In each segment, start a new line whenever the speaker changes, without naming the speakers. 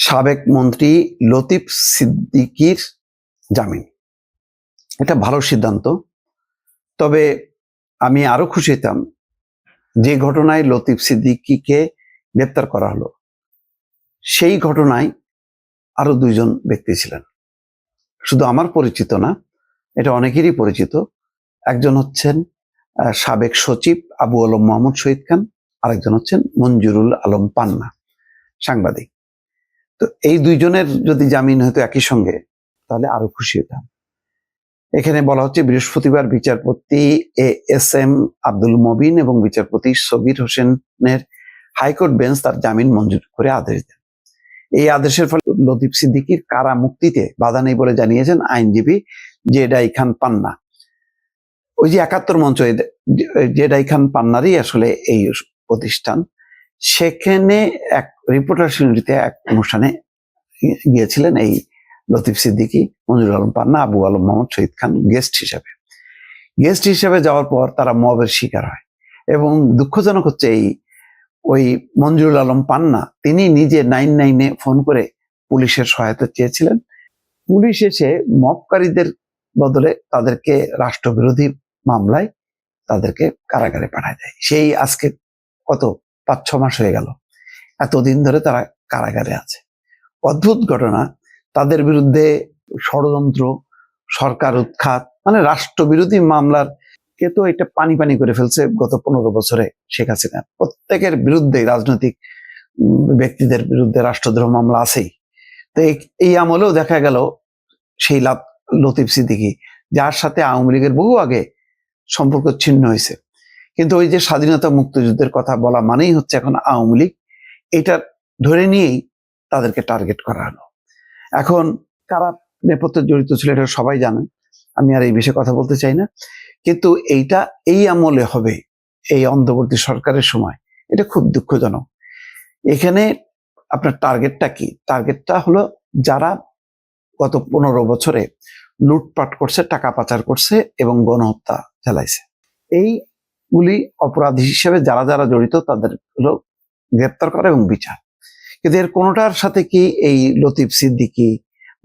সাবেক মন্ত্রী লতিফ সিদ্দিকীর জামিন, এটা ভালো সিদ্ধান্ত। তবে আমি আরো খুশি হতাম যে ঘটনায় লতিফ সিদ্দিকীকে গ্রেপ্তার করা হলো, সেই ঘটনায় আরো দুইজন ব্যক্তি ছিলেন, শুধু আমার পরিচিত না, এটা অনেকেরই পরিচিত। একজন হচ্ছেন সাবেক সচিব আবু আলম মোহাম্মদ শহীদ খান, আরেকজন হচ্ছেন মঞ্জুরুল আলম পান্না, সাংবাদিক। তো এই দুইজনের যদি জামিন হতো একই সঙ্গে, তাহলে আরো খুশি হতাম। এখানে বলা হচ্ছে বৃহস্পতিবার বিচারপতি এস.এম. আব্দুল মবিন এবং বিচারপতি সগির হোসেনের হাইকোর্ট বেঞ্চ তার জামিন মঞ্জুর করে আদেশ দেন। এই আদেশের ফলে লতিফ সিদ্দিকীর কারা মুক্তিতে বাধা নেই বলে জানিয়েছেন আইনজীবী জেডাই খান পান্না। ওই যে ৭১ মঞ্চ, জেডাই খান পান্নারই আসলে এই প্রতিষ্ঠান। সেখানে এক রিপোর্টার সিউনিটিতে এক অনুষ্ঠানে গিয়েছিলেন এই লতিফ সিদ্দিকী, মঞ্জুরুল আলম পান্না, আবু আলম মোহাম্মদ শহীদ খান গেস্ট হিসেবে যাওয়ার পর তারা মবের শিকার হয়। এবং দুঃখজনক হচ্ছে ওই মঞ্জুরুল আলম পান্না তিনি নিজে 999-এ ফোন করে পুলিশের সহায়তা চেয়েছিলেন। পুলিশ এসে মবকারীদের বদলে তাদেরকে রাষ্ট্রবিরোধী মামলায় তাদেরকে কারাগারে পাঠায় দেয়। সেই আজকে কত ৫-৬ মাস হয়ে গেল, এতদিন ধরে তারা কারাগারে আছে। অদ্ভুত ঘটনা, তাদের বিরুদ্ধে ষড়যন্ত্র, সরকার উৎখাত, মানে রাষ্ট্রবিরোধী মামলার কে তো এটা পানি পানি করে ফেলছে গত ১৫ বছরে শেখ হাসিনা। প্রত্যেকের বিরুদ্ধে, রাজনৈতিক ব্যক্তিদের বিরুদ্ধে রাষ্ট্রদ্রোহ মামলা আছেই। তো এই আমলেও দেখা গেল সেই লতিফ সিদ্দিকী, যার সাথে আওয়ামী লীগের বহু আগে সম্পর্ক ছিন্ন হয়েছে, কিন্তু ওই যে স্বাধীনতা মুক্তিযুদ্ধের কথা বলা মানেই হচ্ছে এখন আওয়ামী লীগ, এটা ধরে নিয়েই তাদেরকে টার্গেট করা হলো। এখন কারা নেপথ্যে জড়িত ছিল এটা সবাই জানেন, আমি আর এই বিষয়ে কথা বলতে চাই না। কিন্তু এইটা এই আমলে হবে, এই অন্তর্বর্তী সরকারের সময়, এটা খুব দুঃখজনক। এখানে আপনার টার্গেটটা কি? টার্গেটটা হলো যারা গত ১৫ বছরে লুটপাট করছে, টাকা পাচার করছে এবং গণহত্যা চালাইছে, এইগুলি অপরাধী হিসেবে যারা যারা জড়িত তাদের হলো গ্রেপ্তার করা এবং বিচার। কিন্তু এর কোনোটার সাথে কি এই লতিফ সিদ্দিকী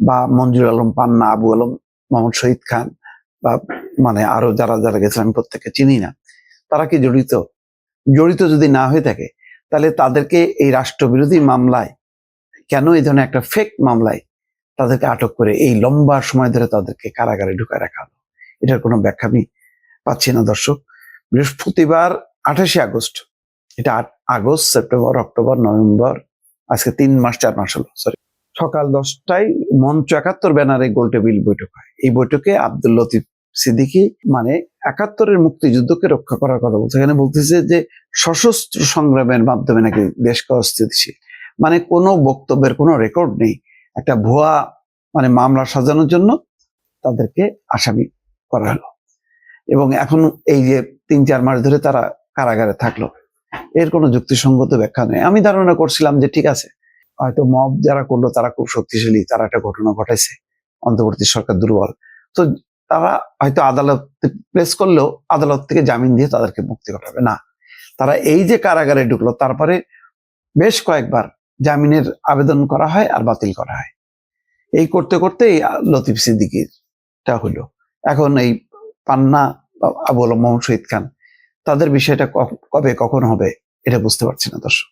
বা মঞ্জুরুল আলম পান্না, আবু আলম মোহাম্মদ শহীদ খান বা মানে আরো যারা যারা গেছেন, আমি প্রত্যেককে চিনি না, তারা কি জড়িত যদি না হয়ে থাকে, তাহলে তাদেরকে এই রাষ্ট্রবিরোধী মামলায় কেন, এই ধরনের একটা ফেক মামলায় তাদেরকে আটক করে এই লম্বা সময় ধরে তাদেরকে কারাগারে ঢুকায় রাখা হলো? এটার কোনো ব্যাখ্যা আমি পাচ্ছি না। দর্শক, বৃহস্পতিবার ২৮শে আগস্ট, এটা আগস্ট, সেপ্টেম্বর, অক্টোবর, নভেম্বর, আজকে 4 মাস হলো, সকাল 10টায় মঞ্চ ৭১ ব্যানারে গোলটেবিল বৈঠক হয়। এই বৈঠকে আব্দুল লতিফ সিদ্দিকী মানে ৭১-এর মুক্তিযুদ্ধকে রক্ষা করার কথা বলছে। এখানে বলতেছে যে সশস্ত্র সংগ্রামের মাধ্যমে নাকি দেশকে অস্থিতিশীল, মানে কোনো বক্তব্যের কোনো রেকর্ড নেই, একটা ভুয়া মানে মামলা সাজানোর জন্য তাদেরকে আসামি করা হলো। এবং এখন এই যে ৩-৪ মাস ধরে তারা কারাগারে থাকলো, এর কোনো যুক্তিসঙ্গত ব্যাখ্যা নেই। আমি ধারণা করছিলাম যে ঠিক আছে, হয়তো মব যারা করলো তারা খুব শক্তিশালী, তারা একটা ঘটনা ঘটাইছে, অন্তর্বর্তী সরকার দুর্বল, তো তারা হয়তো আদালতে প্লেস করলেও আদালত থেকে জামিন দিয়ে তাদেরকে মুক্তি ঘটাবে না। তারা এই যে কারাগারে ঢুকলো, তারপরে বেশ কয়েকবার জামিনের আবেদন করা হয় আর বাতিল করা হয়। এই করতে করতেই লতিফ সিদ্দিকীরটা হলো। এখন এই পান্না, আবু আলম মোহাম্মদ শহীদ খান, তাদের বিষয়টা কবে কখন হবে এটা বুঝতে পারছি না দর্শক।